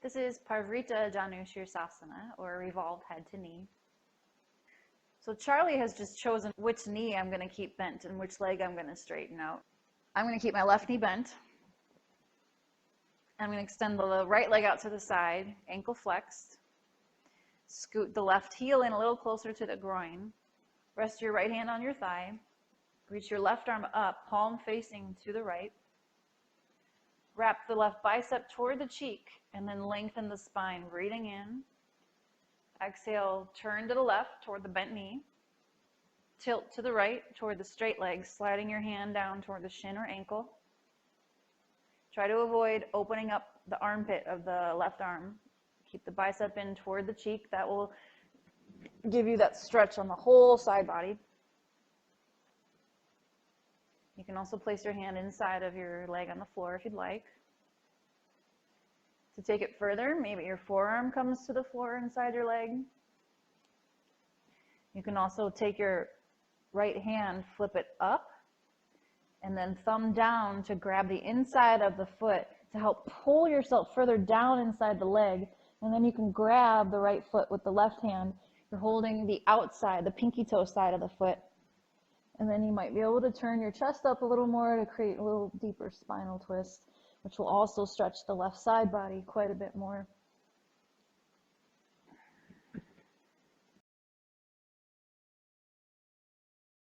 This is Parivritata Janu Sirsasana, or revolved head to knee. So Charlie has just chosen which knee I'm going to keep bent and which leg I'm going to straighten out. I'm going to keep my left knee bent. I'm going to extend the right leg out to the side, ankle flexed. Scoot the left heel in a little closer to the groin. Rest your right hand on your thigh. Reach your left arm up, palm facing to the right. Wrap the left bicep toward the cheek and then lengthen the spine, breathing in. Exhale, turn to the left toward the bent knee. Tilt to the right toward the straight leg, sliding your hand down toward the shin or ankle. Try to avoid opening up the armpit of the left arm. Keep the bicep in toward the cheek. That will give you that stretch on the whole side body. You can also place your hand inside of your leg on the floor if you'd like. To take it further, maybe your forearm comes to the floor inside your leg. You can also take your right hand, flip it up, and then thumb down to grab the inside of the foot to help pull yourself further down inside the leg. And then you can grab the right foot with the left hand. You're holding the outside, the pinky toe side of the foot. And then you might be able to turn your chest up a little more to create a little deeper spinal twist, which will also stretch the left side body quite a bit more.